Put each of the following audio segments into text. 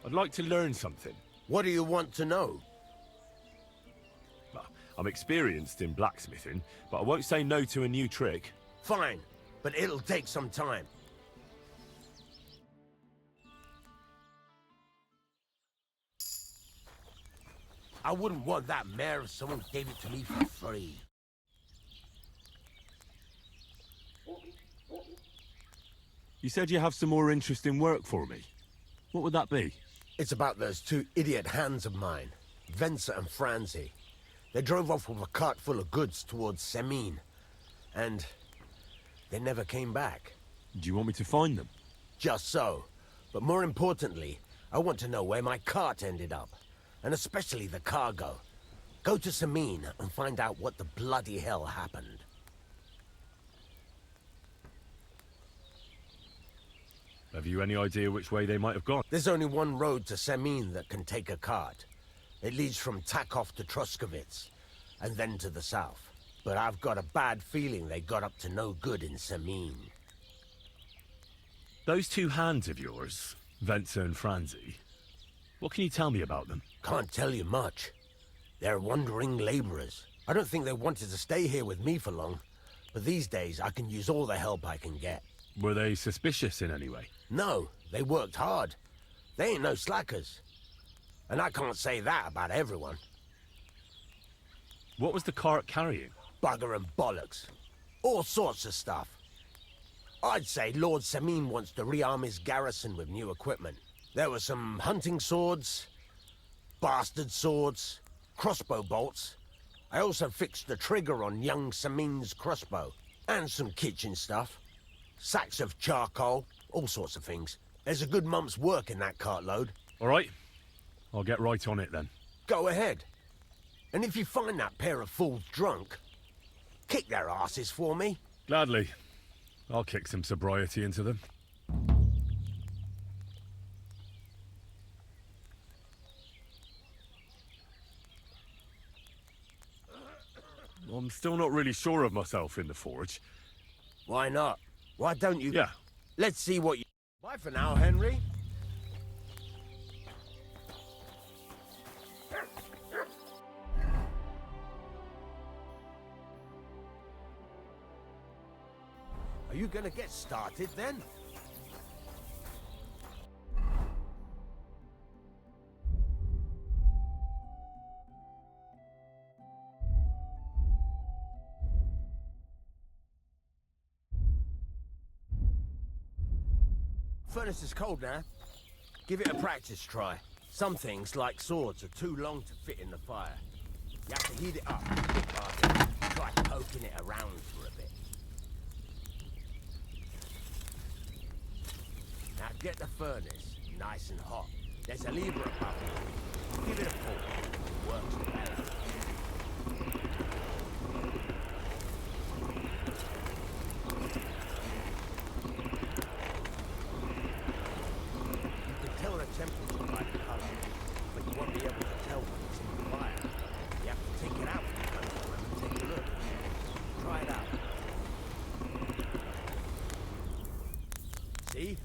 I'd like to learn something. What do you want to know? Well, I'm experienced in blacksmithing, but I won't say no to a new trick. Fine, but it'll take some time. I wouldn't want that mare if someone gave it to me for free. You said you have some more interesting work for me. What would that be? It's about those two idiot hands of mine, Venser and Franzi. They drove off with a cart full of goods towards Semine, and they never came back. Do you want me to find them? Just so. But more importantly, I want to know where my cart ended up, and especially the cargo. Go to Semine and find out what the bloody hell happened. Have you any idea which way they might have gone? There's only one road to Semine that can take a cart. It leads from Takov to Troskovitz, and then to the south. But I've got a bad feeling they got up to no good in Semine. Those two hands of yours, Venser and Franzi, what can you tell me about them? Can't tell you much. They're wandering laborers. I don't think they wanted to stay here with me for long, but these days I can use all the help I can get. Were they suspicious in any way? No, they worked hard. They ain't no slackers. And I can't say that about everyone. What was the cart carrying? Bugger and bollocks. All sorts of stuff. I'd say Lord Semine wants to rearm his garrison with new equipment. There were some hunting swords, bastard swords, crossbow bolts. I also fixed the trigger on young Semine's crossbow. And some kitchen stuff. Sacks of charcoal, all sorts of things. There's a good month's work in that cartload. All right. I'll get right on it then. Go ahead. And if you find that pair of fools drunk, kick their asses for me. Gladly. I'll kick some sobriety into them. I'm still not really sure of myself in the forge. Why not? Why don't you... Yeah. Let's see what you... Bye for now, Henry. Are you gonna get started then? Furnace is cold now. Give it a practice try. Some things, like swords, are too long to fit in the fire. You have to heat it up. Try poking it around for a bit. Now get the furnace nice and hot. There's a lever above it. Give it a pull. Works better. Temperature by the color, but you won't be able to tell when it's in the fire. You have to take it out and take a look. Try it out. See?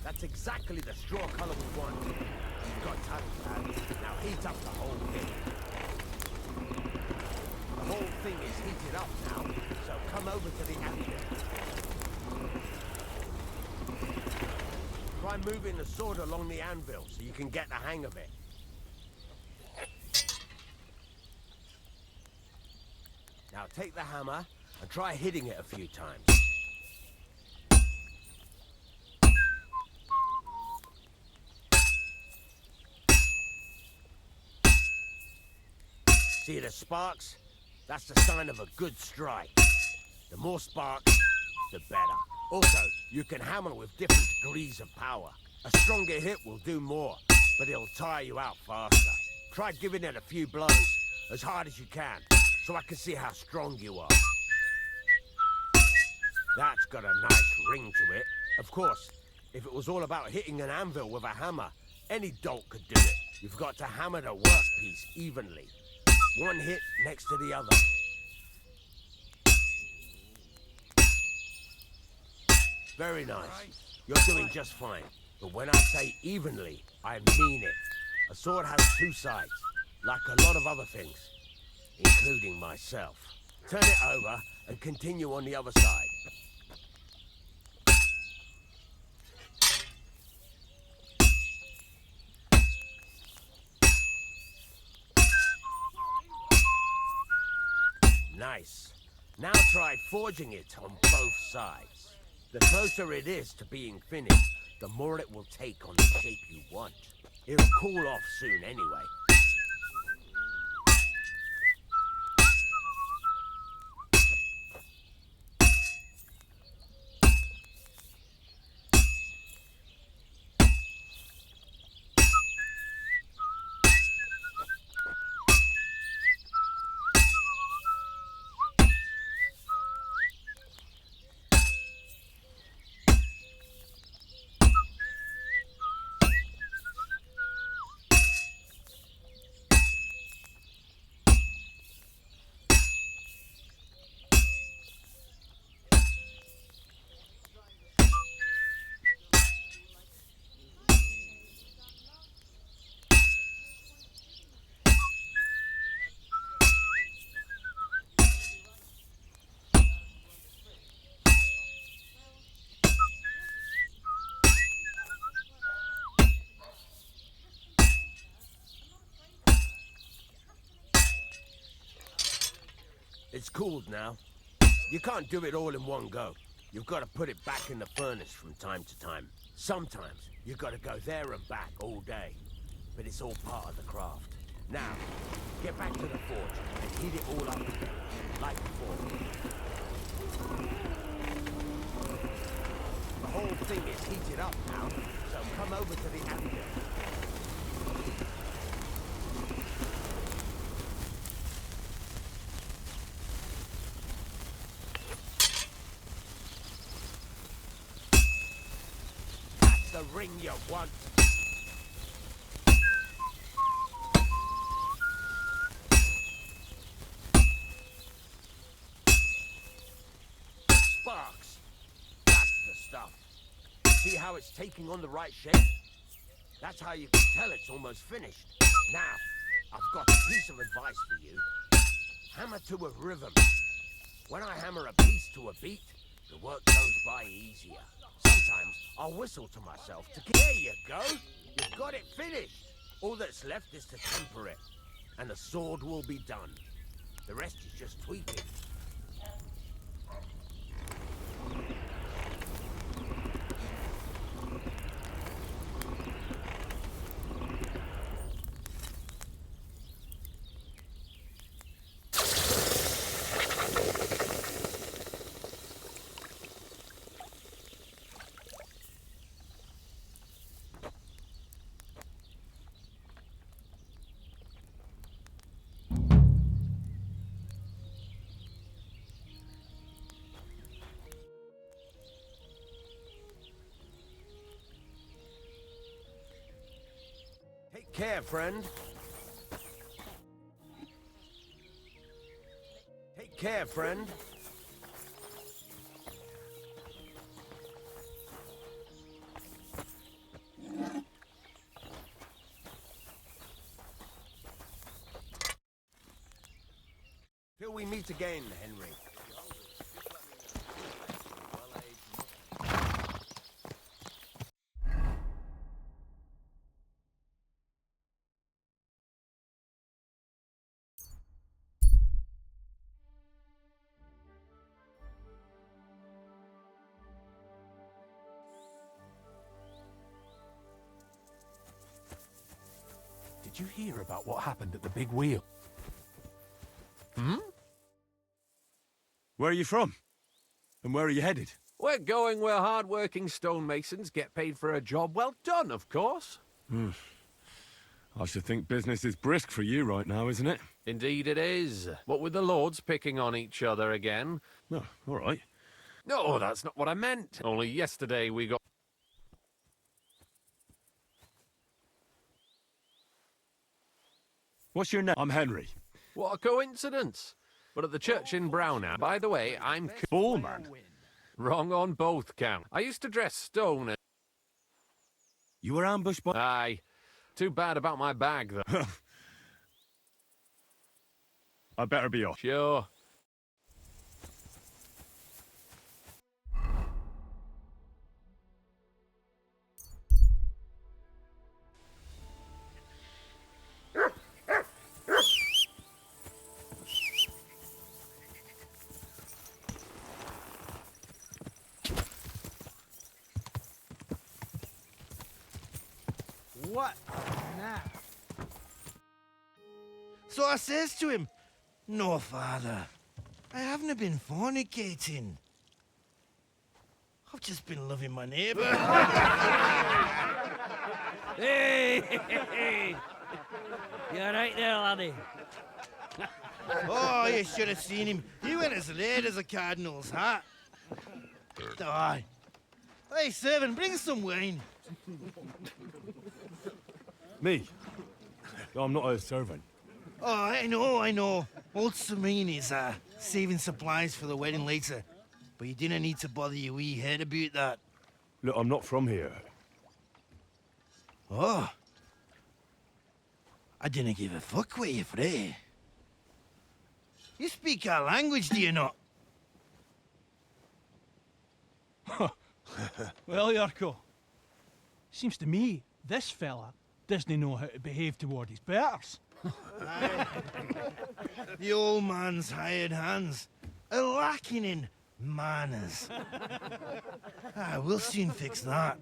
That's exactly the straw color we want. You've got time for that. Now heat up the whole thing. The whole thing is heated up now, so come over to the anvil. Try moving the sword along the anvil so you can get the hang of it. Now take the hammer and try hitting it a few times. See the sparks? That's the sign of a good strike. The more sparks, the better. Also, you can hammer with different degrees of power. A stronger hit will do more, but it'll tire you out faster. Try giving it a few blows, as hard as you can, so I can see how strong you are. That's got a nice ring to it. Of course, if it was all about hitting an anvil with a hammer, any dolt could do it. You've got to hammer the workpiece evenly. One hit next to the other. Very nice. You're doing just fine. But when I say evenly, I mean it. A sword has two sides, like a lot of other things, including myself. Turn it over and continue on the other side. Nice. Now try forging it on both sides. The closer it is to being finished, the more it will take on the shape you want. It'll cool off soon anyway. It's cooled now. You can't do it all in one go. You've got to put it back in the furnace from time to time. Sometimes you've got to go there and back all day. But it's all part of the craft. Now, get back to the forge and heat it all up again, like before. The whole thing is heated up now, so come over to the anvil. The ring you want. Sparks. That's the stuff. See how it's taking on the right shape? That's how you can tell it's almost finished. Now, I've got a piece of advice for you. Hammer to a rhythm. When I hammer a piece to a beat, the work goes by easier. Sometimes I'll whistle to myself to get... There you go! You've got it finished! All that's left is to temper it, and the sword will be done. The rest is just tweaking. Take care, friend. Take care, friend. Till we meet again, Henry. Did you hear about what happened at the big wheel? Where are you from? And where are you headed? We're going where hard-working stonemasons get paid for a job well done, of course. I should think business is brisk for you right now, isn't it? Indeed it is. What with the lords picking on each other again. No, all right. No, that's not what I meant. Only yesterday we got... What's your name? I'm Henry. What a coincidence. But at the church in Brownham, by the way, I'm... Ballman. Wrong on both counts. I used to dress stone and... You were ambushed by... Aye. Too bad about my bag, though. I better be off. Sure. What now? So I says to him, "No, father, I haven't been fornicating. I've just been loving my neighbour." Hey! You alright there, laddie? Oh, you should have seen him. He went as late as a cardinal's hat. Aye. Hey, servant, bring some wine. Me? I'm not a servant. Oh, I know. Old Samine is saving supplies for the wedding later. But you didn't need to bother your wee head about that. Look, I'm not from here. Oh. I didn't give a fuck what you frae. You speak our language, do you not? Well, Yurko, seems to me this fella doesn't know how to behave toward his betters. The old man's hired hands are lacking in manners. We'll soon fix that.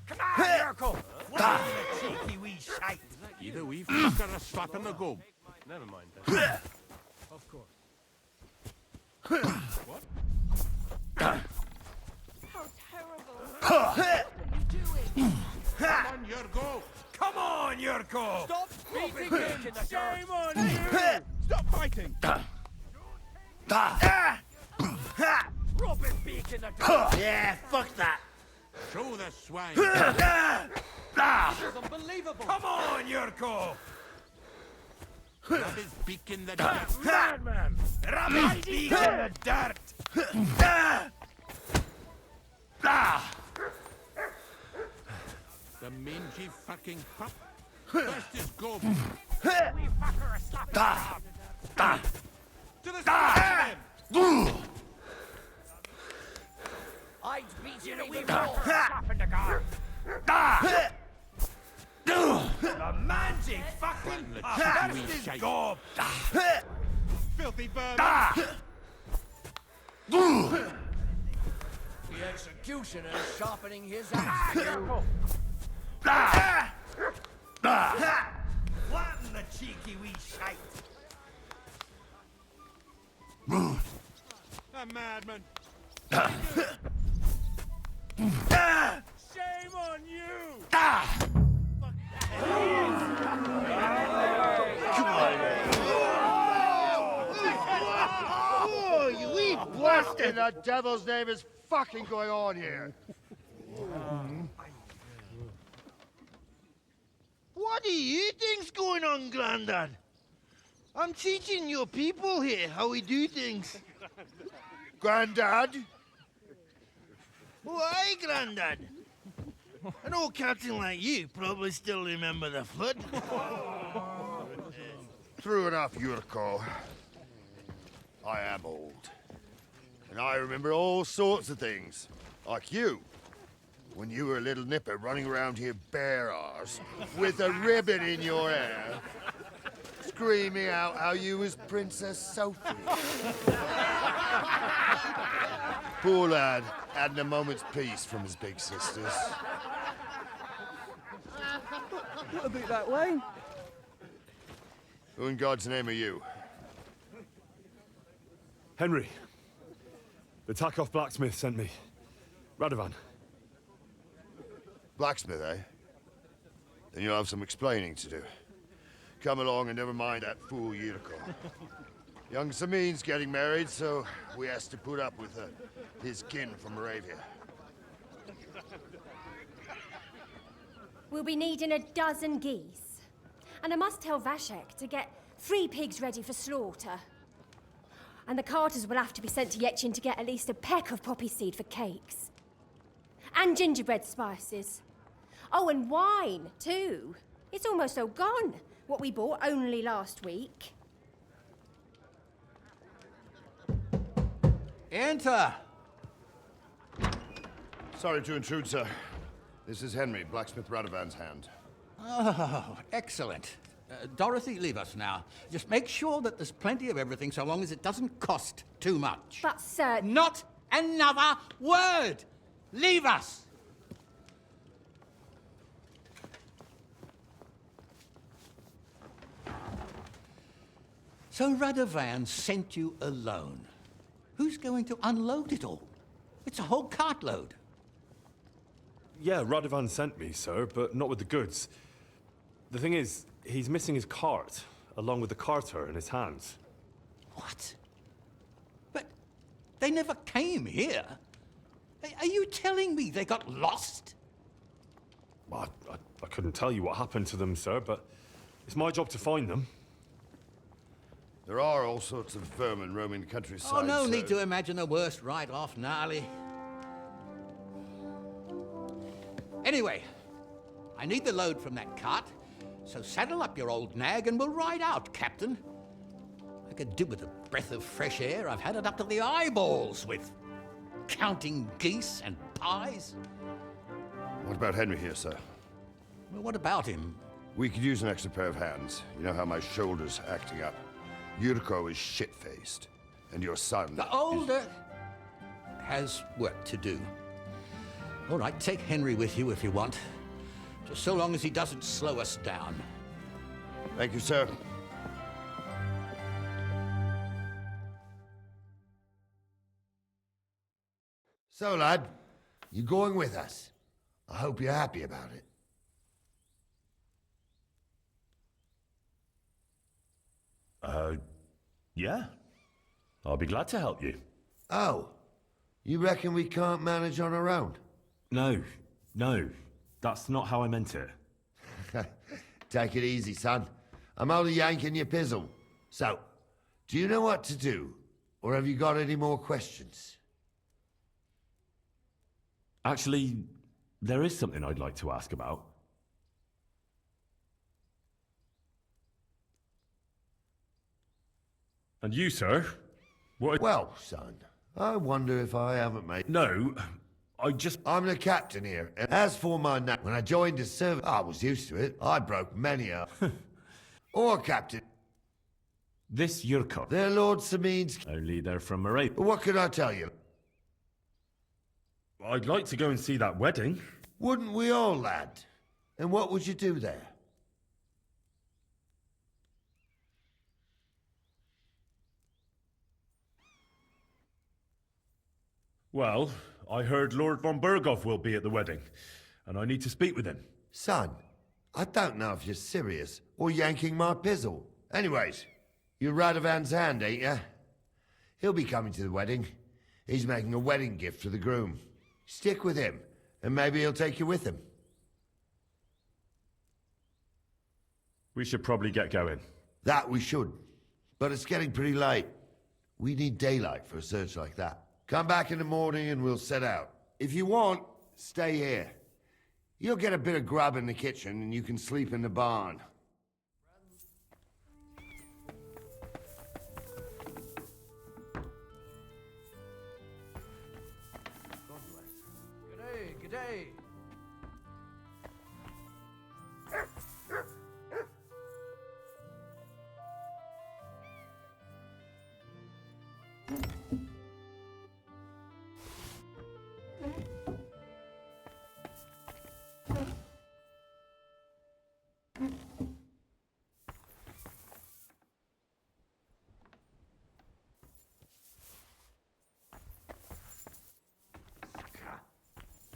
Come on, Yurko! What a cheeky wee shite! Either we fucker a slap in the gob. Never mind that. Of course. How terrible. What are you doing? Come on, Yurko! Come on, Yurko! Stop beating him! Shame on you! Stop fighting! Robin beak in the door! Yeah, fuck that. Show the swine! This is unbelievable! Come on, Yurko! Rub his beak in the dirt! Madman! Rub his beak in the dirt! The mangy fucking pup! Burst his gob! We fucker a slap To the side! I'd beat you to we fucker a slap in the guard! The mangy fucking pup! That's his gob! Filthy vermin! The executioner's sharpening his axe. Flatten the cheeky wee shite! A madman! Shame on you! Oh, you wee What in the devil's name is fucking going on here? What do you think's going on, Grandad? I'm teaching your people here how we do things. Grandad? Why, Grandad? An old captain like you probably still remember the flood. True enough, Yurko. I am old. And I remember all sorts of things. Like you. When you were a little nipper running around here bare arse, with a ribbon in your hair, screaming out how you was Princess Sophie. Poor lad hadn't a moment's peace from his big sisters. What about that wine? Who in God's name are you? Henry. The Takoff blacksmith sent me. Radovan. Blacksmith, eh? Then you'll have some explaining to do. Come along and never mind that fool Yurko. Young Samin's getting married, so we has to put up with his kin from Moravia. We'll be needing a dozen geese. And I must tell Vashek to get 3 pigs ready for slaughter. And the carters will have to be sent to Yetchin to get at least a peck of poppy seed for cakes. And gingerbread spices. Oh, and wine, too. It's almost all gone, what we bought only last week. Enter! Sorry to intrude, sir. This is Henry, blacksmith Radovan's hand. Oh, excellent. Dorothy, leave us now. Just make sure that there's plenty of everything so long as it doesn't cost too much. But, sir... Not another word! Leave us! So Radovan sent you alone. Who's going to unload it all? It's a whole cartload. Yeah, Radovan sent me, sir, but not with the goods. The thing is, he's missing his cart, along with the carter in his hands. What? But they never came here. Are you telling me they got lost? Well, I couldn't tell you what happened to them, sir, but it's my job to find them. There are all sorts of vermin roaming the countryside. Oh, no sir. need to imagine the worst right off, gnarly. Anyway, I need the load from that cart, so saddle up your old nag and we'll ride out, Captain. I could do with a breath of fresh air. I've had it up to the eyeballs with counting geese and pies. What about Henry here, sir? Well, what about him? We could use an extra pair of hands. You know how my shoulder's acting up. Yurko is shit-faced, and your son... The older has work to do. All right, take Henry with you if you want. Just so long as he doesn't slow us down. Thank you, sir. So, lad, you going with us? I hope you're happy about it. Yeah. I'll be glad to help you. Oh, you reckon we can't manage on our own? No, that's not how I meant it. Take it easy, son. I'm only yanking your pizzle. So, do you know what to do? Or have you got any more questions? Actually, there is something I'd like to ask about. And you, sir? What? Well, son, I wonder if I haven't made... No, I'm the captain here, and as for my name, when I joined the service, I was used to it. I broke many up. Or, Captain... This Yurko. They're Lord Samin's... Only they're from Moray. But what could I tell you? I'd like to go and see that wedding. Wouldn't we all, lad? And what would you do there? Well, I heard Lord von Burgov will be at the wedding, and I need to speak with him. Son, I don't know if you're serious or yanking my pizzle. Anyways, you're Radovan's hand, ain't ya? He'll be coming to the wedding. He's making a wedding gift for the groom. Stick with him, and maybe he'll take you with him. We should probably get going. That we should. But it's getting pretty late. We need daylight for a search like that. Come back in the morning and we'll set out. If you want, stay here. You'll get a bit of grub in the kitchen and you can sleep in the barn. G'day, g'day.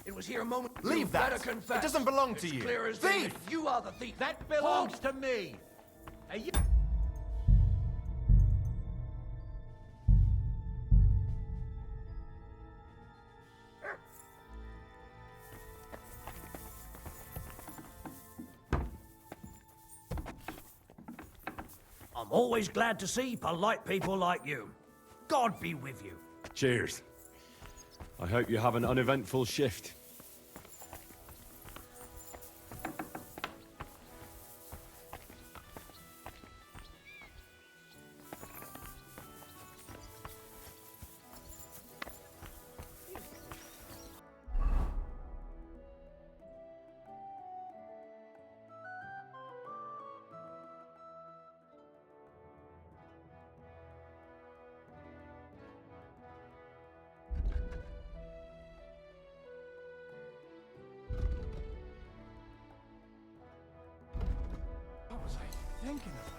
It was here a moment. Leave that. Better confess. It doesn't belong to It's you. Clear as Thief! day that you are the thief. That belongs to me. Are you... I'm always glad to see polite people like you. God be with you. Cheers. I hope you have an uneventful shift. What was I thinking about?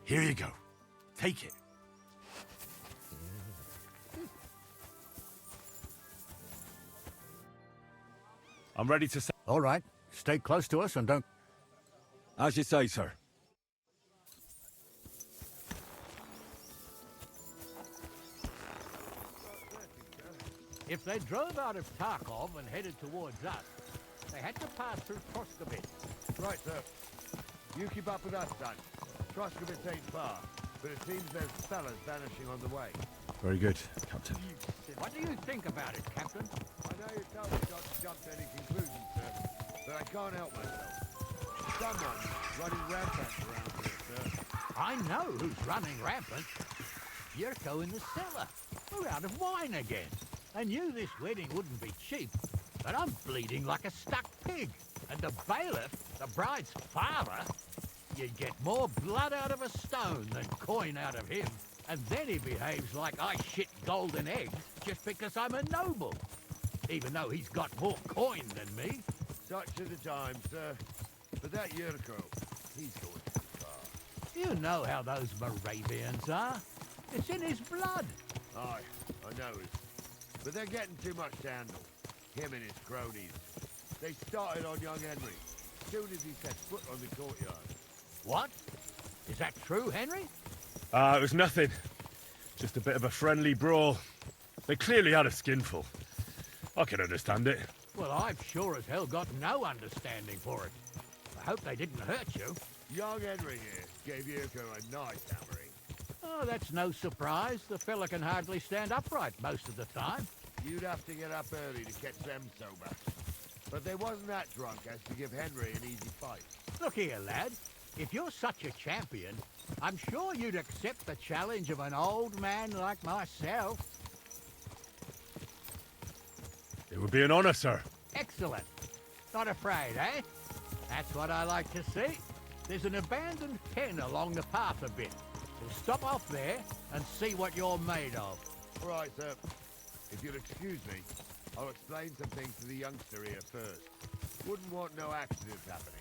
Here you go. Take it. I'm ready to say. All right. Stay close to us and don't... As you say, sir. If they drove out of Tarkov and headed towards us, they had to pass through Troskobit. Right, sir. You keep up with us, son. Troskobit ain't far, but it seems there's fellas vanishing on the way. Very good, Captain. What do you think about it, Captain? I know you told me not to jump to any conclusions, sir, but I can't help myself. Someone's running rampant around here, sir. I know who's running rampant. Yurko in the cellar. We're out of wine again. I knew this wedding wouldn't be cheap, but I'm bleeding like a stuck pig. And the bailiff, the bride's father, you'd get more blood out of a stone than coin out of him. And then he behaves like I shit golden eggs just because I'm a noble. Even though he's got more coin than me. Such are the times, sir. But that Yurko, he's going too far. You know how those Moravians are. It's in his blood. Aye, I know it. But they're getting too much to handle. Him and his cronies. They started on young Henry, as soon as he set foot on the courtyard. What? Is that true, Henry? It was nothing. Just a bit of a friendly brawl. They clearly had a skinful. I can understand it. Well, I've sure as hell got no understanding for it. I hope they didn't hurt you. Young Henry here gave Yurko a nice hammering. Oh, that's no surprise. The fella can hardly stand upright most of the time. You'd have to get up early to catch them sober. But they wasn't that drunk as to give Henry an easy fight. Look here, lad. If you're such a champion, I'm sure you'd accept the challenge of an old man like myself. It would be an honor, sir. Excellent. Not afraid, eh? That's what I like to see. There's an abandoned pen along the path a bit. We'll stop off there and see what you're made of. All right, sir. If you'll excuse me, I'll explain some things to the youngster here first. Wouldn't want no accidents happening.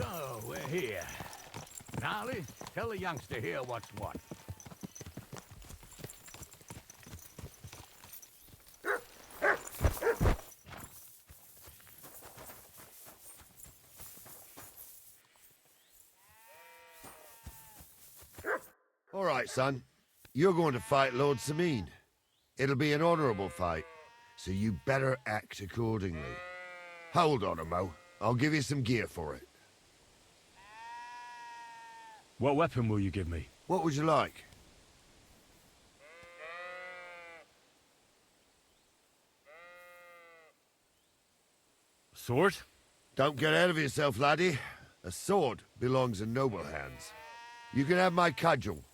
So, we're here. Gnarly, tell the youngster here what's what. All right, son. You're going to fight Lord Sameen. It'll be an honorable fight, so you better act accordingly. Hold on, Mo. I'll give you some gear for it. What weapon will you give me? What would you like? Sword? Don't get ahead of yourself, laddie. A sword belongs in noble hands. You can have my cudgel.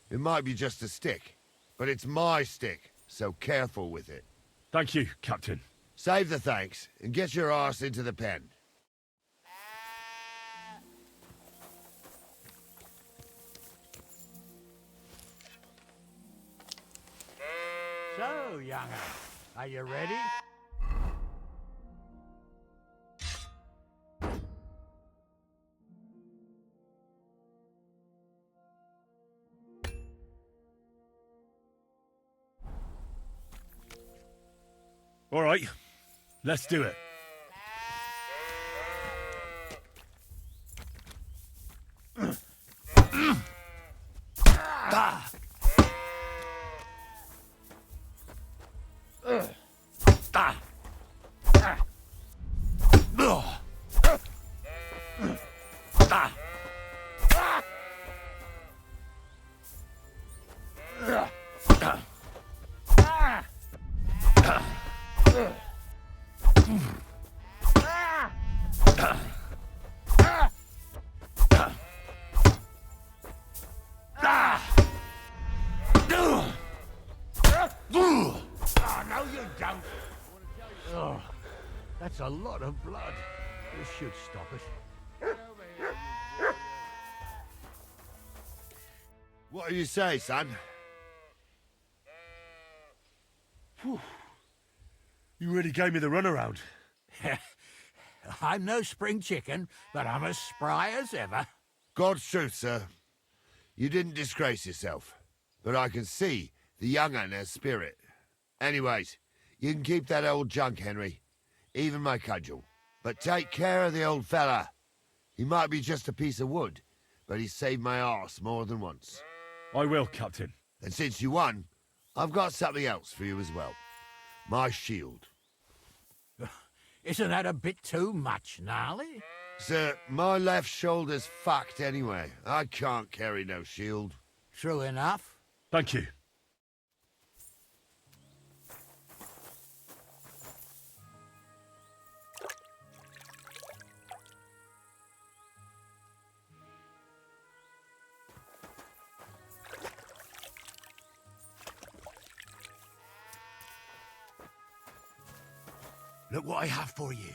It might be just a stick, but it's my stick, so careful with it. Thank you, Captain. Save the thanks, and get your arse into the pen. So, younger, are you ready? All right, let's do it. No, you don't. Oh, that's a lot of blood. This should stop it. What do you say, son? You really gave me the runaround. I'm no spring chicken, but I'm as spry as ever. God's truth, sir. You didn't disgrace yourself, but I can see the young un has spirit. Anyways, you can keep that old junk, Henry. Even my cudgel. But take care of the old fella. He might be just a piece of wood, but he's saved my arse more than once. I will, Captain. And since you won, I've got something else for you as well. My shield. Isn't that a bit too much, Gnarly? Sir, my left shoulder's fucked anyway. I can't carry no shield. True enough. Thank you. Look what I have for you.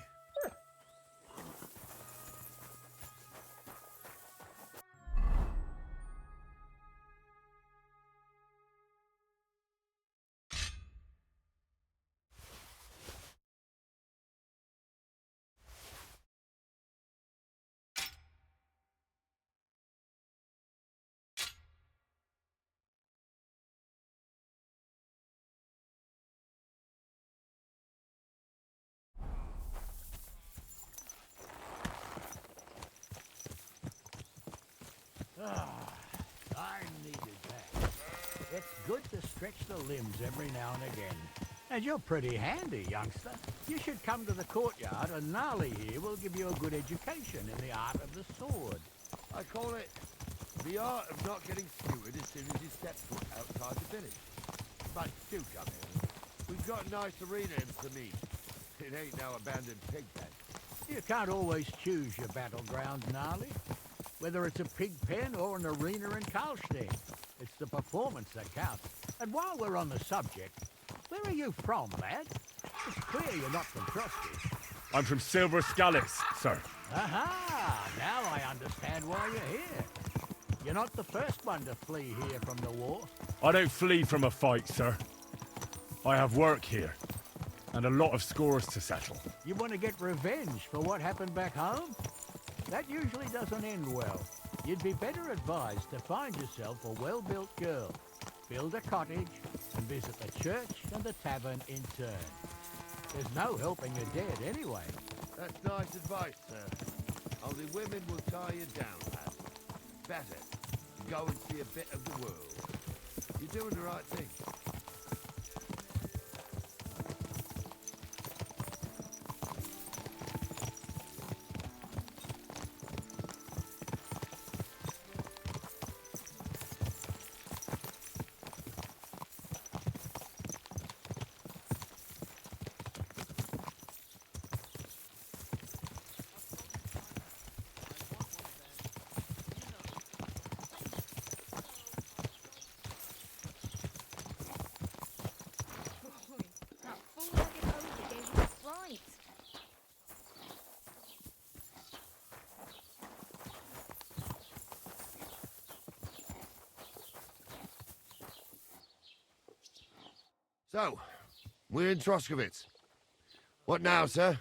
I needed that. It's good to stretch the limbs every now and again. And you're pretty handy, youngster. You should come to the courtyard, and Gnarly here will give you a good education in the art of the sword. I call it the art of not getting skewered as soon as you step foot outside the village. But do come here. We've got a nice arena in Sameen. It ain't no abandoned pig pen. You can't always choose your battleground, Gnarly. Whether it's a pig pen or an arena in Karlstein, it's the performance that counts. And while we're on the subject, where are you from, lad? It's clear you're not from Frosty. I'm from Silver Scallops, sir. Aha! Now I understand why you're here. You're not the first one to flee here from the war. I don't flee from a fight, sir. I have work here, and a lot of scores to settle. You want to get revenge for what happened back home? That usually doesn't end well. You'd be better advised to find yourself a well-built girl, build a cottage, and visit the church and the tavern in turn. There's no helping a dead anyway. That's nice advice, sir. Only women will tie you down, lad. Better to go and see a bit of the world. You're doing the right thing. That fool-legged ogre gave me a fright. So, we're in Troskowitz. What now, sir?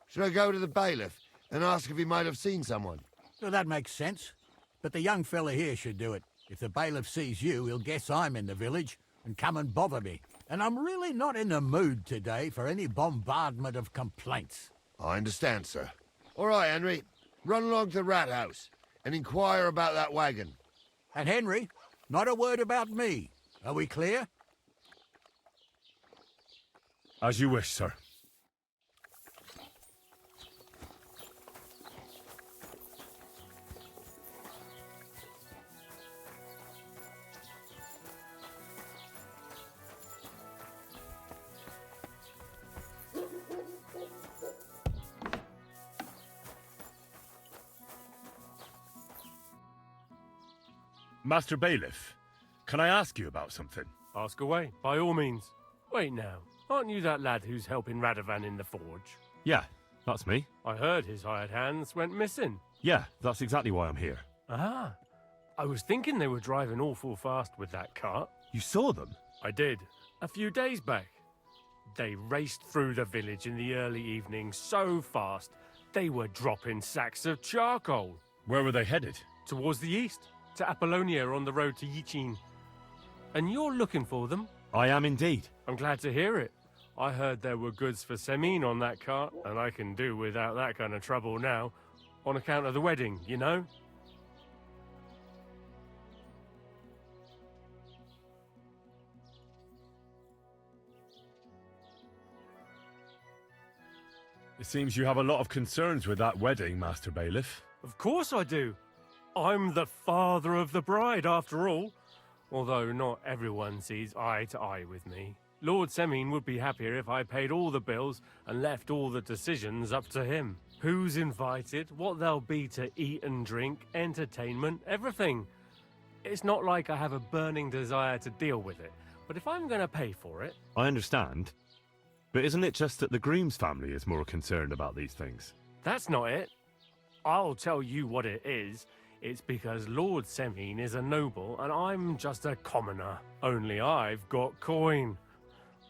Should I go to the bailiff and ask if he might have seen someone? Well, that makes sense. But the young fella here should do it. If the bailiff sees you, he'll guess I'm in the village and come and bother me. And I'm really not in the mood today for any bombardment of complaints. I understand, sir. All right, Henry. Run along to the rat house and inquire about that wagon. And Henry, not a word about me. Are we clear? As you wish, sir. Master Bailiff, can I ask you about something? Ask away, by all means. Wait now, aren't you that lad who's helping Radovan in the forge? Yeah, that's me. I heard his hired hands went missing. Yeah, that's exactly why I'm here. Ah, I was thinking they were driving awful fast with that cart. You saw them? I did, a few days back. They raced through the village in the early evening so fast, they were dropping sacks of charcoal. Where were they headed? Towards the east, to Apollonia on the road to Yichin. And you're looking for them? I am indeed. I'm glad to hear it. I heard there were goods for Semin on that cart, and I can do without that kind of trouble now, on account of the wedding, you know? It seems you have a lot of concerns with that wedding, Master Bailiff. Of course I do. I'm the father of the bride, after all. Although not everyone sees eye to eye with me. Lord Semin would be happier if I paid all the bills and left all the decisions up to him. Who's invited, what there'll be to eat and drink, entertainment, everything. It's not like I have a burning desire to deal with it, but if I'm going to pay for it... I understand. But isn't it just that the groom's family is more concerned about these things? That's not it. I'll tell you what it is. It's because Lord Semin is a noble and I'm just a commoner. Only I've got coin.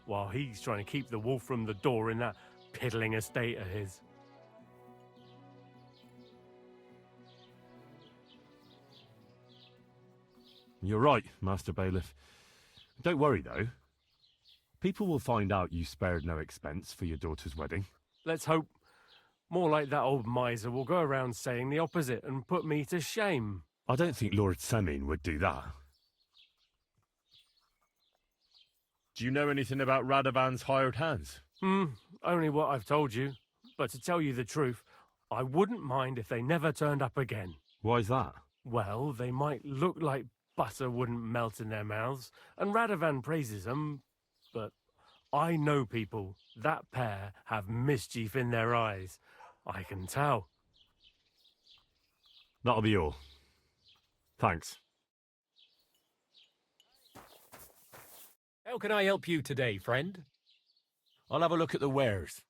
While he's trying to keep the wolf from the door in that piddling estate of his. You're right, Master Bailiff. Don't worry, though. People will find out you spared no expense for your daughter's wedding. Let's hope. More like that old miser will go around saying the opposite and put me to shame. I don't think Lord Semin would do that. Do you know anything about Radovan's hired hands? Only what I've told you. But to tell you the truth, I wouldn't mind if they never turned up again. Why's that? Well, they might look like butter wouldn't melt in their mouths, and Radovan praises them, but I know people. That pair have mischief in their eyes. I can tell. That'll be all. Thanks. How can I help you today, friend? I'll have a look at the wares.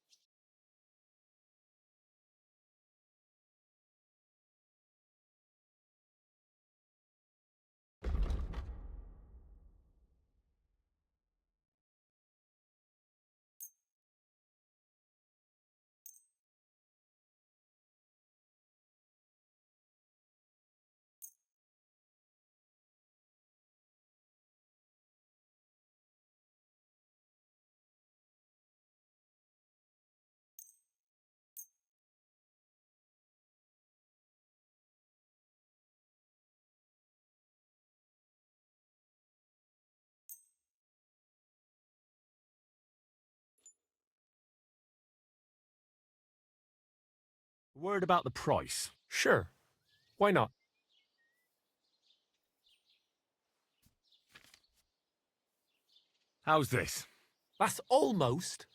Word about the price. Sure. Why not? How's this? That's almost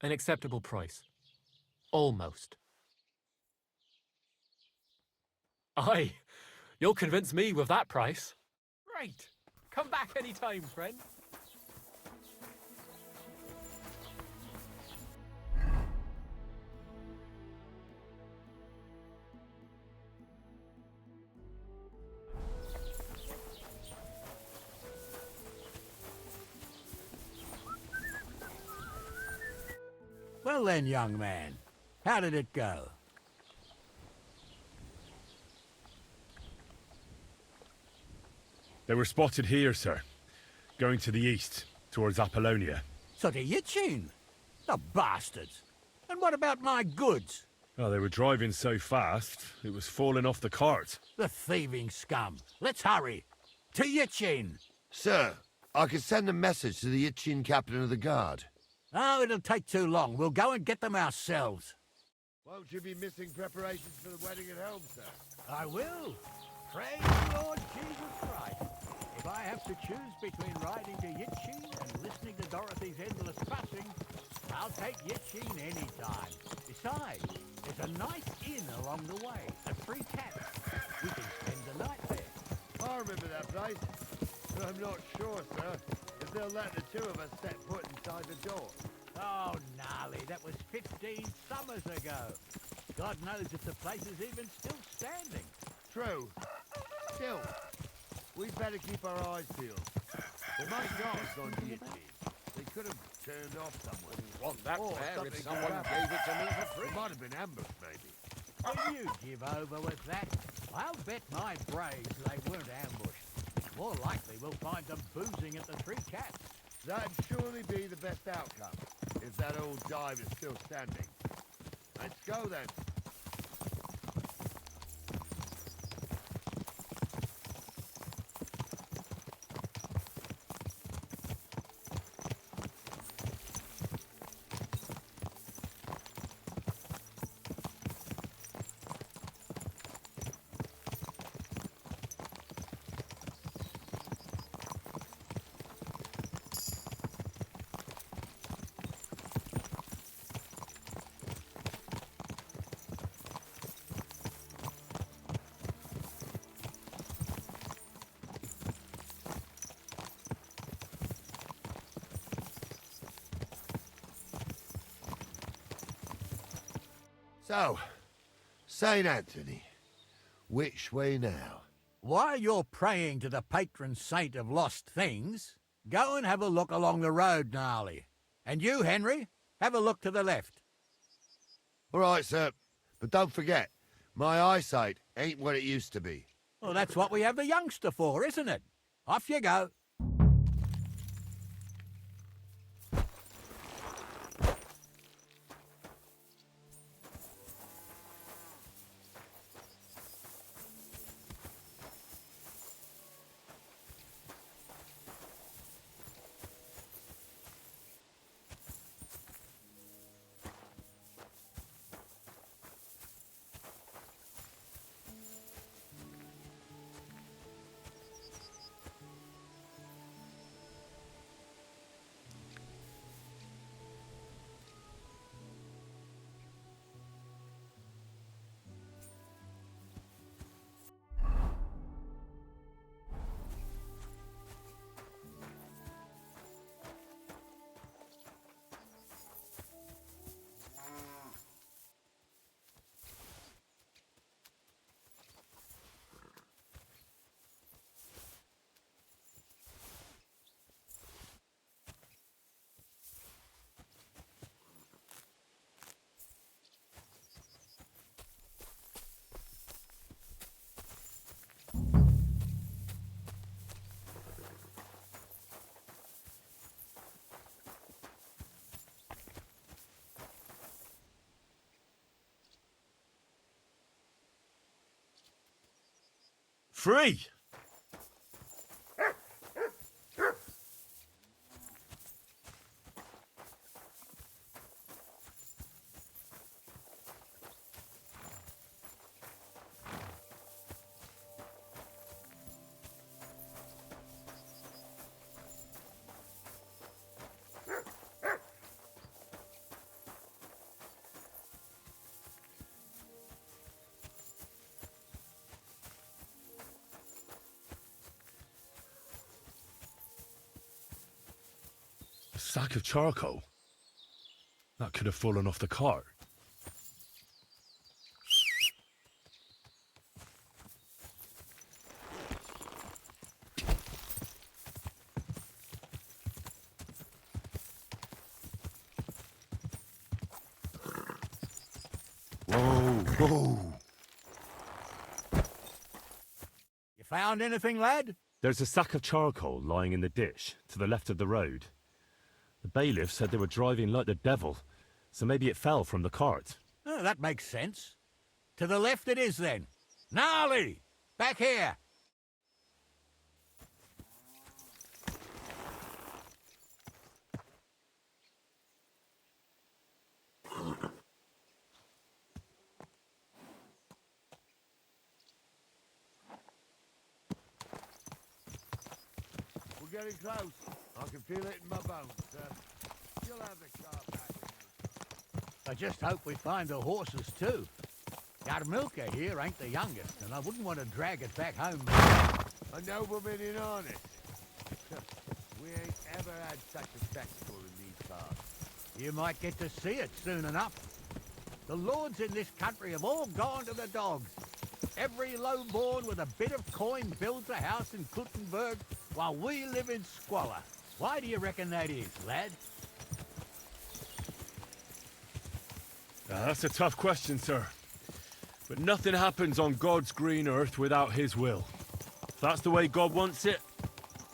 an acceptable price. Almost. Aye, you'll convince me with that price. Right. Come back any time, friend. Well then, young man, how did it go? They were spotted here, sir. Going to the east, towards Apollonia. So to Yitchin? The bastards! And what about my goods? Oh, they were driving so fast, it was falling off the cart. The thieving scum! Let's hurry! To Yitchin! Sir, I could send a message to the Itchin captain of the guard. Oh, it'll take too long. We'll go and get them ourselves. Won't you be missing preparations for the wedding at home, sir? I will. Praise the Lord Jesus Christ. If I have to choose between riding to Yitchin and listening to Dorothy's endless fussing, I'll take Yitchin any time. Besides, there's a nice inn along the way, the Three Cats. We can spend the night there. I remember that place, but I'm not sure, sir, if they'll let the two of us set foot inside the door. Oh, gnarly, that was 15 summers ago. God knows if the place is even still standing. True. Still, we'd better keep our eyes peeled. They might not have gone to Yitchin. They could have turned off somewhere. Want that Or fair if something someone crap. gave it to me for free. It might have been ambushed, maybe. Will you give over with that? I'll bet my braves they weren't ambushed. More likely we'll find them boozing at the Three Cats. That'd surely be the best outcome, if that old dive is still standing. Let's go then. So, St. Anthony, which way now? While you're praying to the patron saint of lost things, go and have a look along the road, Gnarly. And you, Henry, have a look to the left. All right, sir. But don't forget, my eyesight ain't what it used to be. Well, that's what we have the youngster for, isn't it? Off you go. Free! sack of charcoal? That could have fallen off the cart. Whoa. You found anything, lad? There's a sack of charcoal lying in the ditch to the left of the road. The bailiff said they were driving like the devil, so maybe it fell from the cart. Oh, that makes sense. To the left it is, then. Gnarly! Back here! We're getting close. I can feel it in my bones, sir. You'll have the car back. I just hope we find the horses, too. Yarmilka here ain't the youngest, and I wouldn't want to drag it back home. A nobleman in harness. We ain't ever had such a spectacle in these parts. You might get to see it soon enough. The lords in this country have all gone to the dogs. Every lowborn with a bit of coin builds a house in Kuttenberg, while we live in squalor. Why do you reckon that is, lad? That's a tough question, sir. But nothing happens on God's green earth without his will. If that's the way God wants it,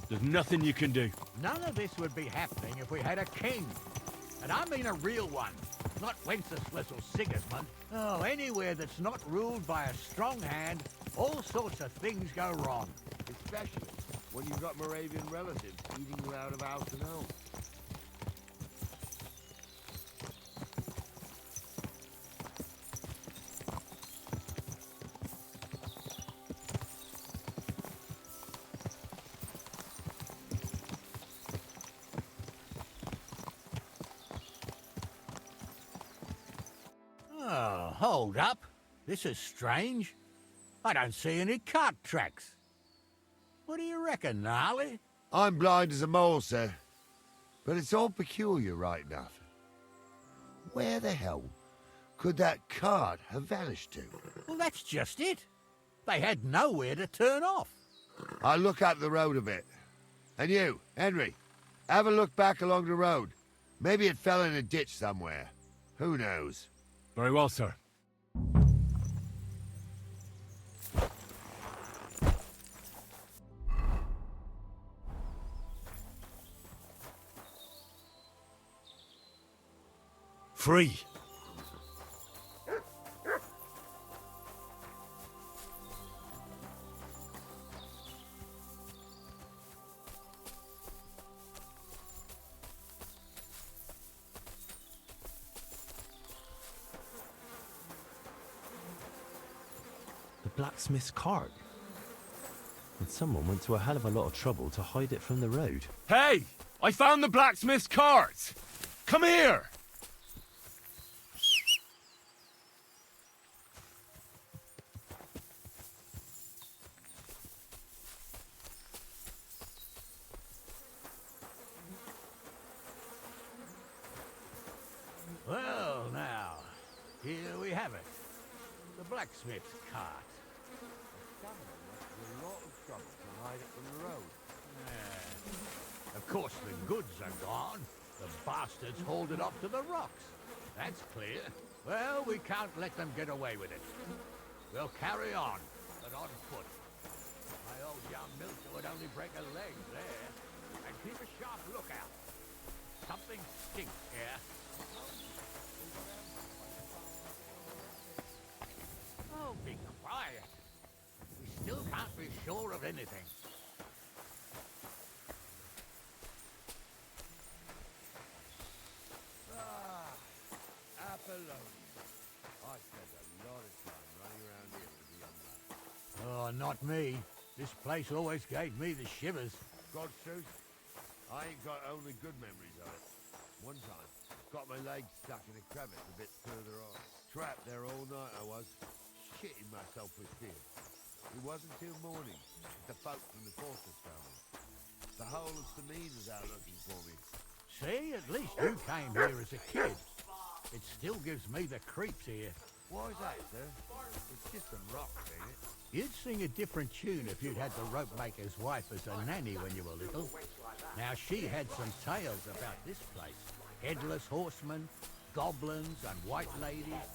there's nothing you can do. None of this would be happening if we had a king. And I mean a real one, not Wenceslas or Sigismund. Oh, anywhere that's not ruled by a strong hand, all sorts of things go wrong. Especially when you've got Moravian relatives eating you out of house and home. Oh, hold up. This is strange. I don't see any cart tracks. What do you reckon, Gnarly? I'm blind as a mole, sir. But it's all peculiar, right enough. Where the hell could that cart have vanished to? Well, that's just it. They had nowhere to turn off. I'll look up the road a bit. And you, Henry, have a look back along the road. Maybe it fell in a ditch somewhere. Who knows? Very well, sir. Free. The blacksmith's cart. And someone went to a hell of a lot of trouble to hide it from the road. Hey! I found the blacksmith's cart! Come here! Well, now, here we have it. The blacksmith's cart. A lot of trouble to hide it from the road. Of course, the goods are gone. The bastards hauled it off to the rocks. That's clear. Well, we can't let them get away with it. We'll carry on, but on foot. My old young milker would only break a leg there. And keep a sharp lookout. Something stinks here. Oh, be quiet. We still can't be sure of anything. Apollonia. I spent a lot of time running around here as a young lad. Oh, not me. This place always gave me the shivers. God's truth, I ain't got only good memories of it. One time, got my leg stuck in a crevice a bit further on. Trapped there all night I was, shitting myself with fear. It wasn't till morning that the folk from the fortress found me. The whole of Samine was out looking for me. See, at least you came here as a kid. It still gives me the creeps here. Why is that, sir? It's just some rocks, ain't it? You'd sing a different tune if you'd had the rope maker's wife as a nanny when you were little. Now, she had some tales about this place. Headless horsemen, goblins and white ladies.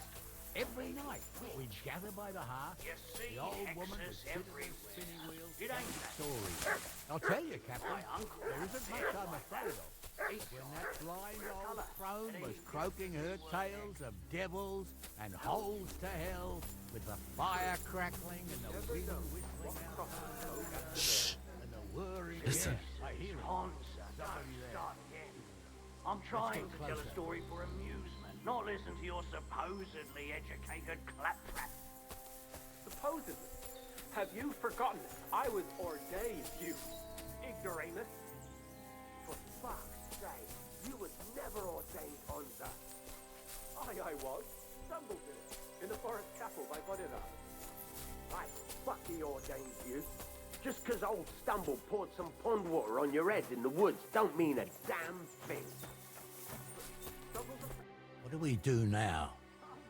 Every night, we'd gather by the hearth. The old woman would sit at the spinning wheel telling stories. I'll tell you, Captain, there isn't much I'm afraid of. When that blind old crone was croaking her tales of devils and holes to hell, with the fire crackling and the wind whistling outside, and the whirring. Listen. Yeah, I hear it. Start again. I'm trying to tell a story for amusement, not listen to your supposedly educated claptrap. Supposedly. Have you forgotten? I was ordained, you ignoramus. For fuck's sake, you was never ordained, Honza. I was. Stumbled in it. In the forest chapel by Bodina. I fucking ordained you. Just 'cause old Stumble poured some pond water on your head in the woods don't mean a damn thing. What do we do now?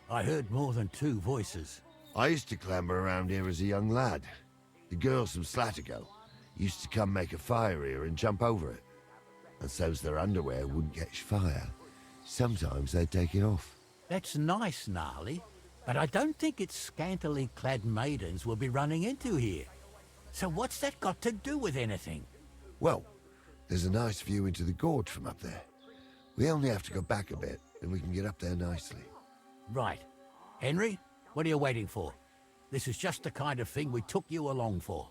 I heard more than two voices. I used to clamber around here as a young lad. The girls from Slattergo used to come make a fire here and jump over it. And so's their underwear wouldn't catch fire, sometimes they'd take it off. That's nice, Gnarly, but I don't think it's scantily clad maidens we'll be running into here. So what's that got to do with anything? Well, there's a nice view into the gorge from up there. We only have to go back a bit, and we can get up there nicely. Right. Henry, what are you waiting for? This is just the kind of thing we took you along for.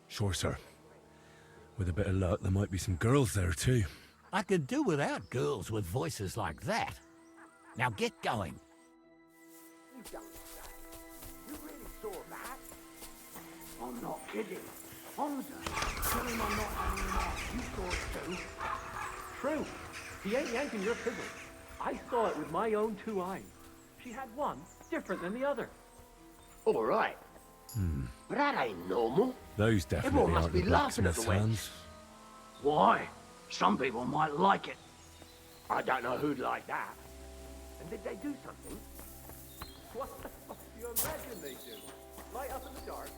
Sure, sir. With a bit of luck, there might be some girls there too. I could do without girls with voices like that. Now get going. You don't say. You really saw that? I'm not kidding. Honza, tell him I'm not having him out. You saw it too. True. He ain't yanking your pizzle. I saw it with my own 2 eyes. She had one different than the other. All right. But that ain't normal. Those definitely Everyone must aren't be the laughing at blacksmith's the wench. hands. Why? Some people might like it. I don't know who'd like that. And did they do something? What the fuck do you imagine they do? Light up in the dark?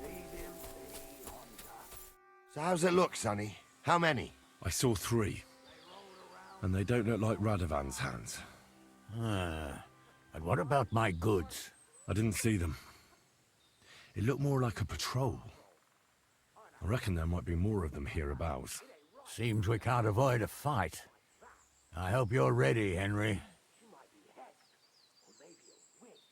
Leave him be, Honza. So how's it look, Sonny? How many? I saw 3. And they don't look like Radovan's hands. And what about my goods? I didn't see them. It looked more like a patrol. I reckon there might be more of them hereabouts. Seems we can't avoid a fight. I hope you're ready, Henry. She might be hexed. Or maybe a witch.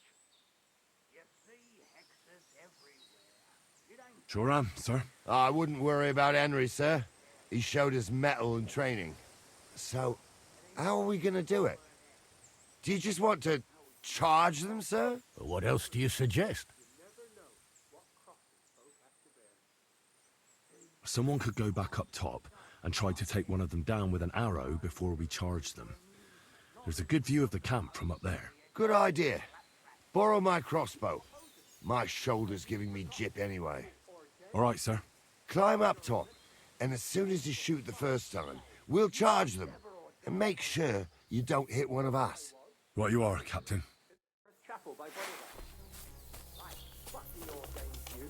You see hexes everywhere. It ain't Sure am, sir. I wouldn't worry about Henry, sir. He showed us mettle and training. So, how are we gonna do it? Do you just want to charge them, sir? What else do you suggest? Someone could go back up top and try to take one of them down with an arrow before we charge them. There's a good view of the camp from up there. Good idea. Borrow my crossbow. My shoulder's giving me jip anyway. All right, sir. Climb up top, and as soon as you shoot the first time, we'll charge them. And make sure you don't hit one of us. Right you are, Captain. Chapel by Bodina. I fucking ordained you.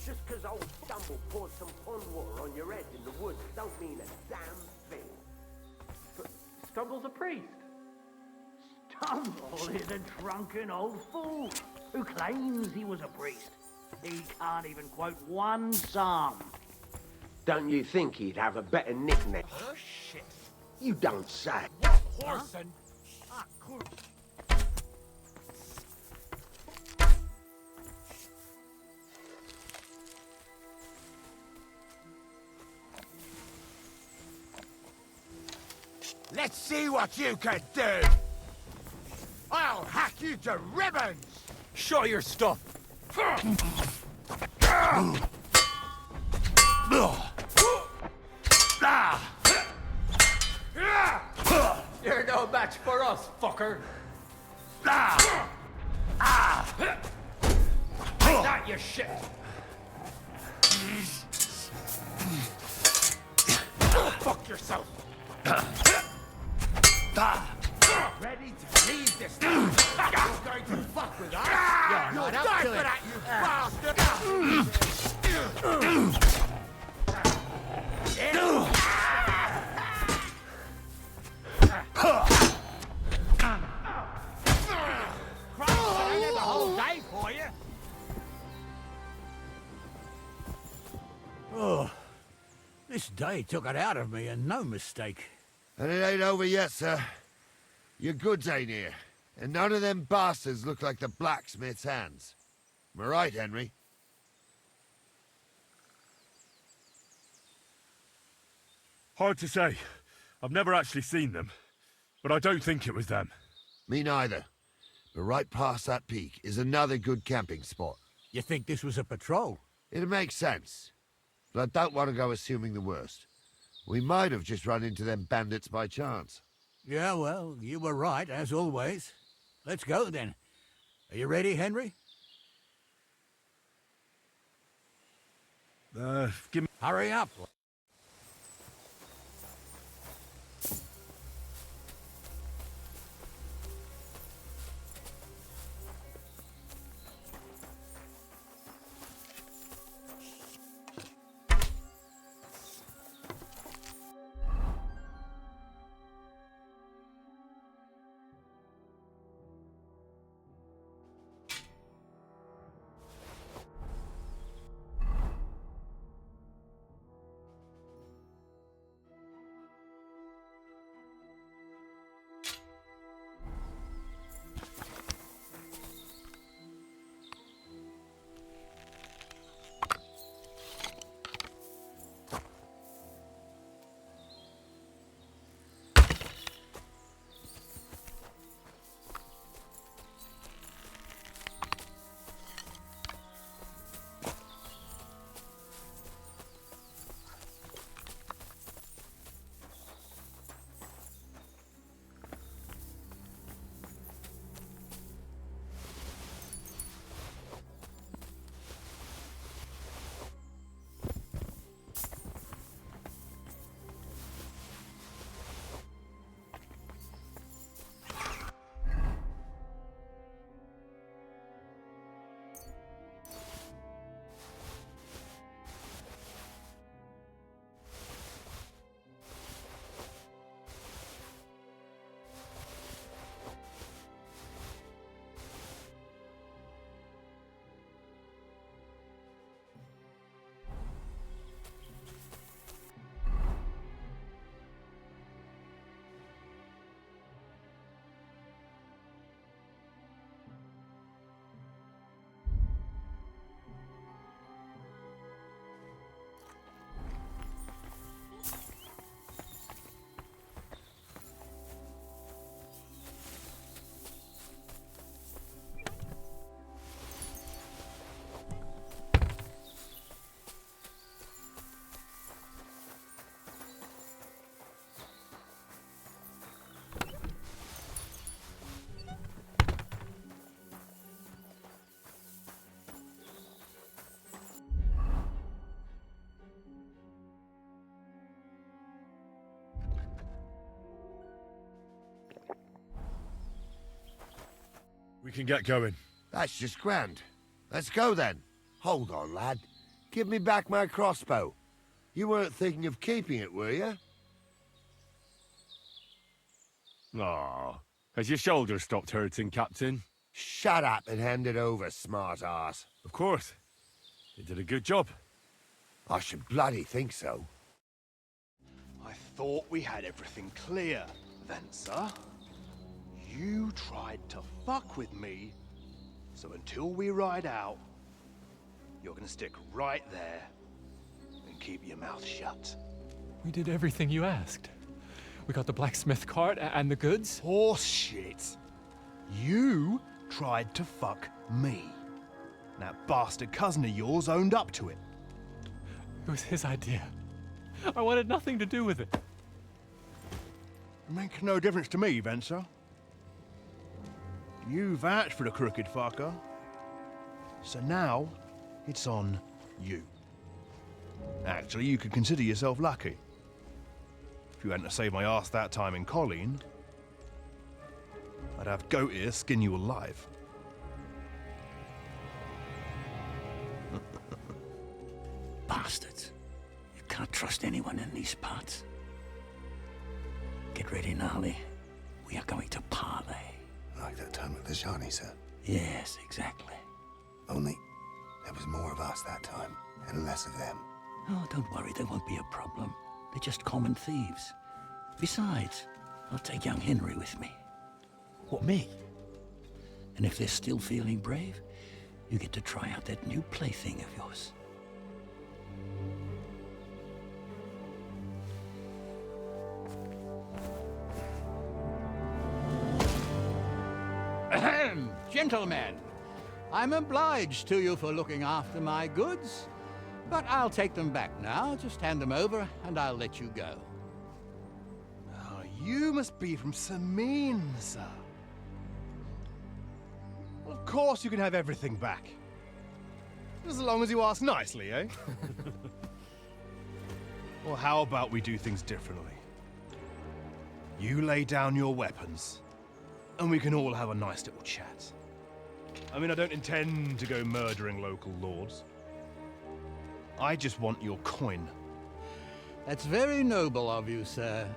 Just 'cause old Stumble poured some pond water on your head in the woods don't mean a damn thing. But Stumble's a priest. Stumble is a drunken old fool who claims he was a priest. He can't even quote one psalm. Don't you think he'd have a better nickname? Oh, shit. You don't say. Horson? Ah, cool. Let's see what you can do. I'll hack you to ribbons. Show your stuff. You're no match for us, fucker. That you shit. fuck yourself. Ready to leave this town? You're going to fuck with us? You'll die for that, you bastard! I had the whole day for you. Oh, this day took it out of me, and no mistake. And it ain't over yet, sir. Your goods ain't here, and none of them bastards look like the blacksmith's hands. Am I right, Henry? Hard to say. I've never actually seen them, but I don't think it was them. Me neither. But right past that peak is another good camping spot. You think this was a patrol? It makes sense. But I don't want to go assuming the worst. We might have just run into them bandits by chance. Yeah, well, you were right, as always. Let's go, then. Are you ready, Henry? Give me... Hurry up. We can get going. That's just grand. Let's go then. Hold on, lad. Give me back my crossbow. You weren't thinking of keeping it, were you? Aw. Has your shoulder stopped hurting, Captain? Shut up and hand it over, smart ass. Of course. You did a good job. I should bloody think so. I thought we had everything clear, Venser. You tried to fuck with me, so until we ride out, you're gonna stick right there and keep your mouth shut. We did everything you asked. We got the blacksmith cart and the goods. Horse shit. You tried to fuck me. That bastard cousin of yours owned up to it. It was his idea. I wanted nothing to do with it. It makes no difference to me, Venser. You vouched for the crooked fucker. So now, it's on you. Actually, you could consider yourself lucky. If you hadn't saved my ass that time in Colleen, I'd have goat ear skin you alive. Bastards. You can't trust anyone in these parts. Get ready, Gnarly. We are going to parley. Like that time with the Shani, sir? Yes, exactly. Only there was more of us that time, and less of them. Oh, don't worry, there won't be a problem. They're just common thieves. Besides, I'll take young Henry with me. What, me? And if they're still feeling brave, you get to try out that new plaything of yours. Ahem, gentlemen, I'm obliged to you for looking after my goods, but I'll take them back now. Just hand them over and I'll let you go. Oh, you must be from Samin, sir. Well, of course you can have everything back. As long as you ask nicely, eh? Well, how about we do things differently? You lay down your weapons, and we can all have a nice little chat. I mean, I don't intend to go murdering local lords. I just want your coin. That's very noble of you, sir.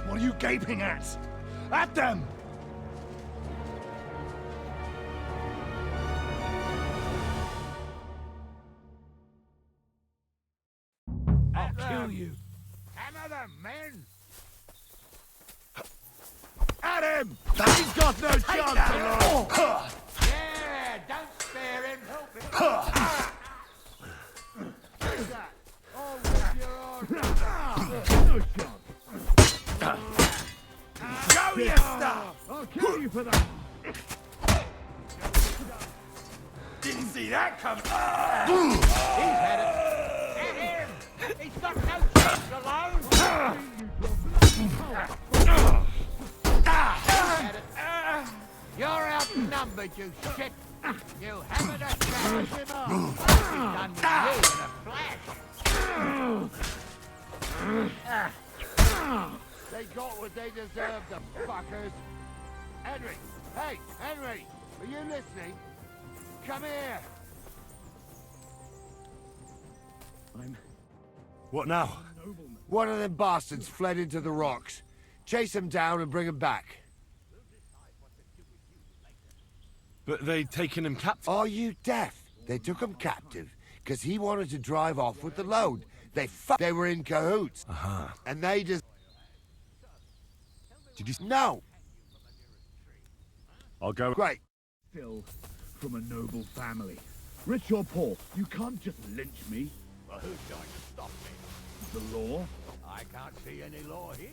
What are you gaping at? At them! I'll kill you. Hammer them, men! At him! He's got no chance alone! Yeah, don't spare him. Help him. Who's that? Oh, with your arm. Show your stuff! I'll kill you for that. Didn't see that coming! He's had it. Get him! He's got no chance alone. You're outnumbered, you shit. You haven't a chance him off. I'll be done with you in a flash. They got what they deserved, the fuckers. Henry! Hey, Henry! Are you listening? Come here! What now? One of them bastards fled into the rocks. Chase him down and bring him back. But they'd taken him captive. Are you deaf? They took him captive because he wanted to drive off with the load. They were in cahoots. And they just... Did you... No! I'll go... Great. Still from a noble family. Rich or poor, you can't just lynch me. Well, who's going to stop me? The law? I can't see any law here.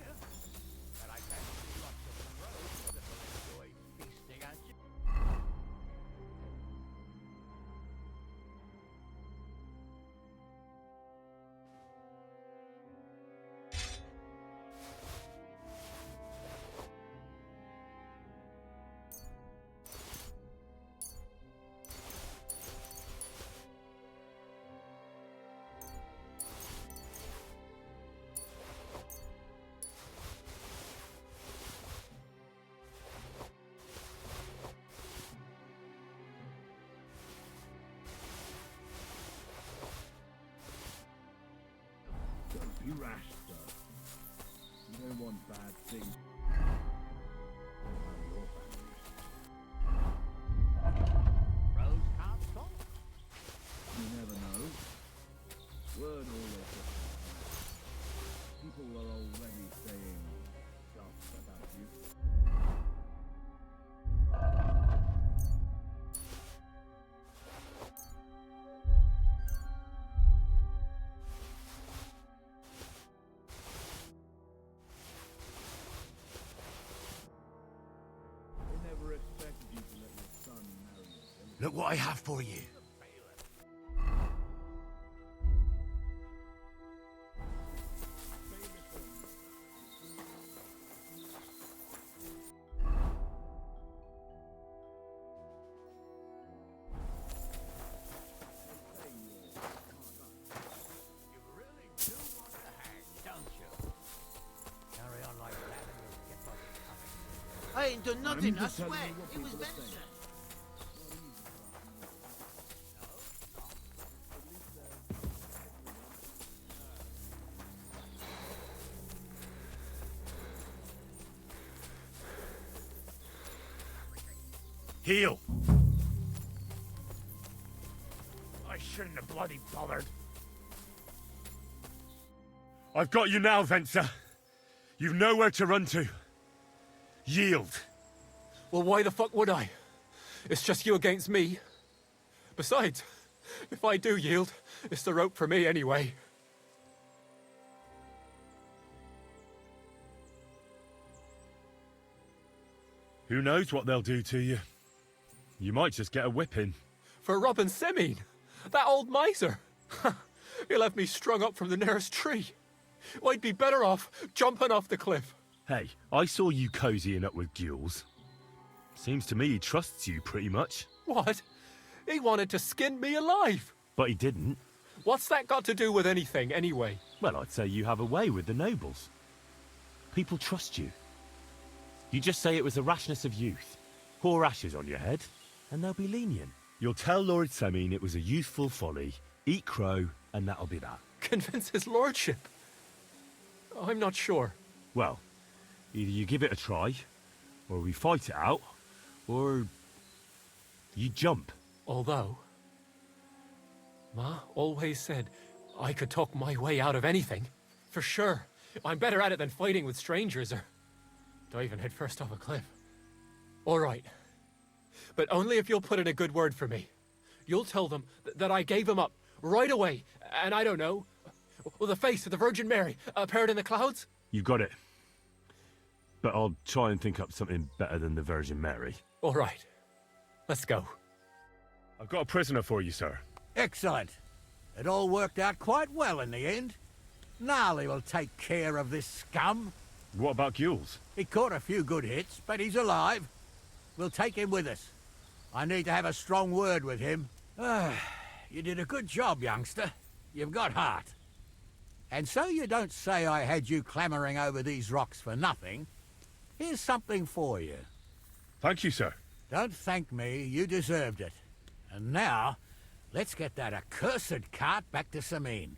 But I can see lots of crows that will enjoy feasting at you. Don't be rash, sir. You don't want bad things. Crows can't talk. You never know. Word always gets around. People are already saying stuff about you. They never expected you to let your son marry your village. Look what I have for you. ain't done nothing, I swear. It was Venser. Heal! I shouldn't have bloody bothered. I've got you now, Venser. You've nowhere to run to. Yield. Well, why the fuck would I? It's just you against me. Besides, if I do yield, it's the rope for me anyway. Who knows what they'll do to you? You might just get a whipping. For robbing Semine, that old miser. He'll have me strung up from the nearest tree. I'd be better off jumping off the cliff. Hey, I saw you cozying up with Gules. Seems to me he trusts you pretty much. What? He wanted to skin me alive. But he didn't. What's that got to do with anything, anyway? Well, I'd say you have a way with the nobles. People trust you. You just say it was the rashness of youth. Pour ashes on your head, and they'll be lenient. You'll tell Lord Semine it was a youthful folly, eat crow, and that'll be that. Convince his lordship? I'm not sure. Well, either you give it a try, or we fight it out, or you jump. Although, Ma always said I could talk my way out of anything. For sure. I'm better at it than fighting with strangers or diving headfirst off a cliff. All right. But only if you'll put in a good word for me. You'll tell them that I gave him up right away, and I don't know, well, the face of the Virgin Mary appeared in the clouds? You got it. But I'll try and think up something better than the Virgin Mary. All right. Let's go. I've got a prisoner for you, sir. Excellent. It all worked out quite well in the end. Gnarly will take care of this scum. What about Gules? He caught a few good hits, but he's alive. We'll take him with us. I need to have a strong word with him. You did a good job, youngster. You've got heart. And so you don't say I had you clambering over these rocks for nothing, here's something for you. Thank you, sir. Don't thank me, you deserved it. And now, let's get that accursed cart back to Semine.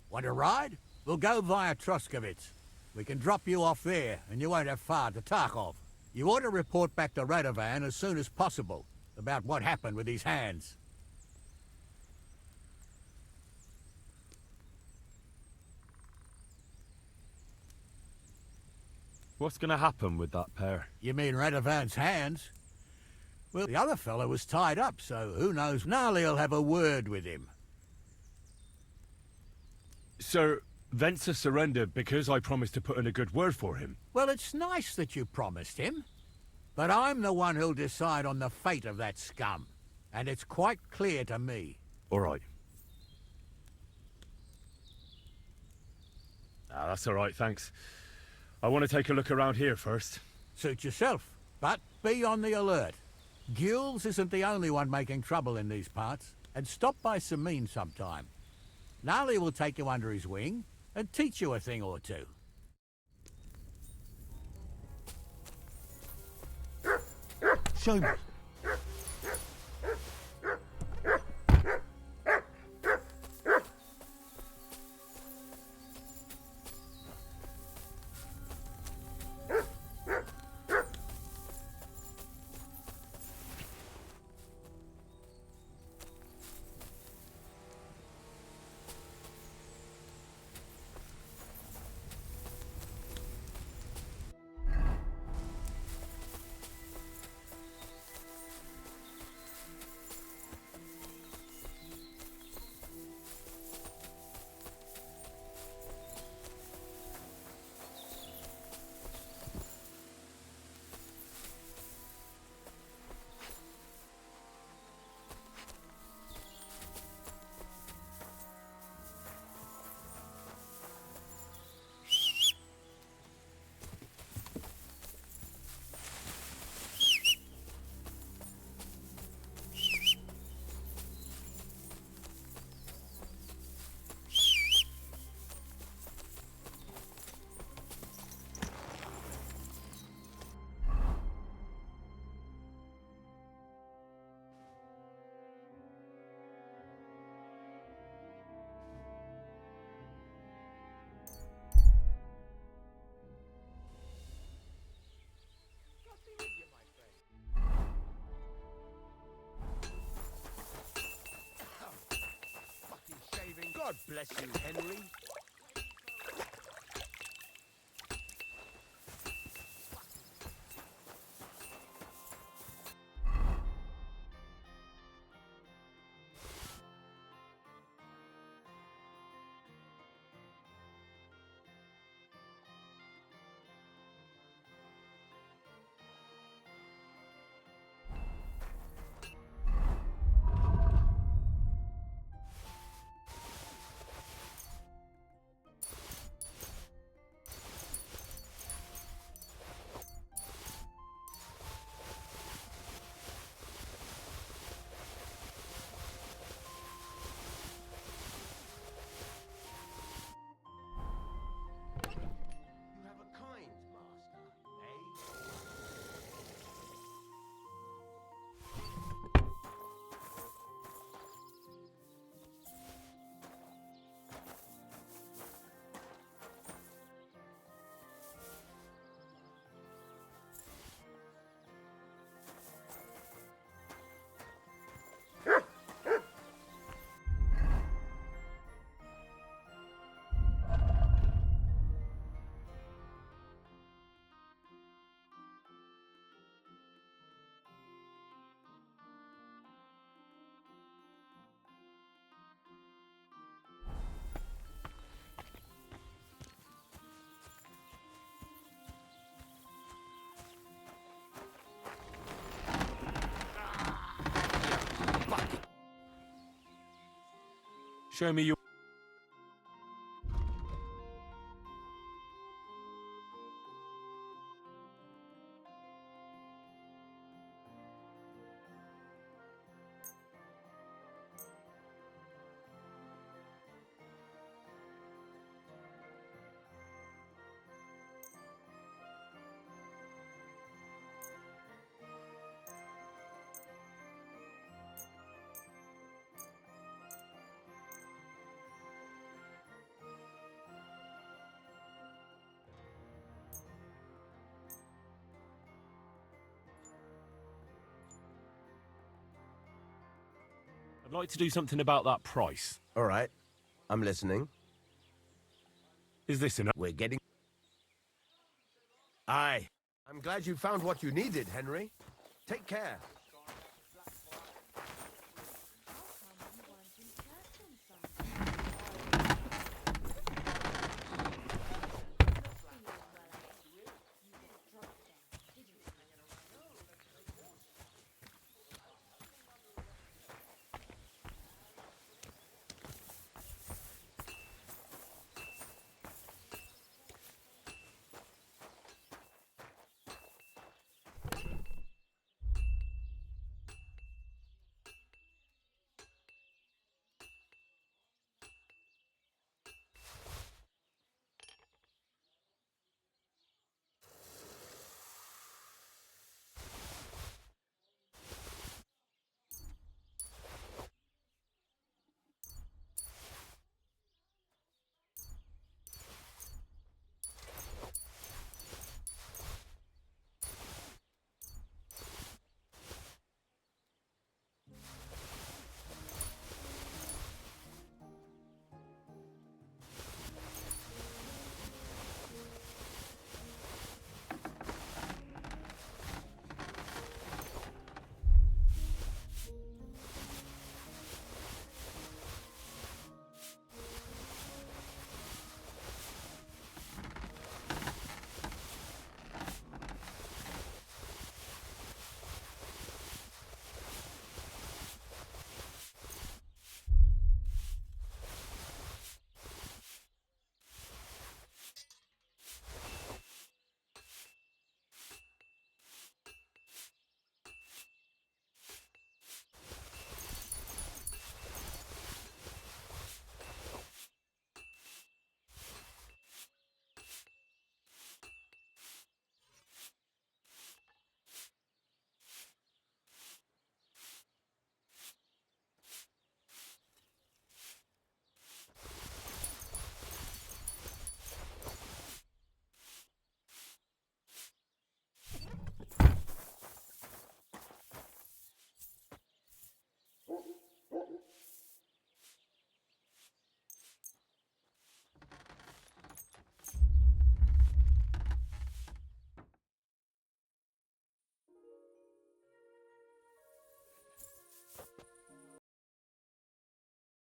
Want to ride? We'll go via Troskovitz. We can drop you off there, and you won't have far to Tarkov. You ought to report back to Radovan as soon as possible about what happened with these hands. What's going to happen with that pair? You mean Radovan's hands? Well, the other fellow was tied up, so who knows? Gnarly'll have a word with him. Sir, Venser surrendered because I promised to put in a good word for him. Well, it's nice that you promised him. But I'm the one who'll decide on the fate of that scum. And it's quite clear to me. All right. That's all right, thanks. I want to take a look around here first. Suit yourself, but be on the alert. Gules isn't the only one making trouble in these parts, and stop by Semine sometime. Gnarly will take you under his wing and teach you a thing or two. Show me. God bless you, Henry. You have a kind master, eh? Show me your... I'd like to do something about that price. All right. I'm listening. Is this enough? We're getting... Aye. I'm glad you found what you needed, Henry. Take care.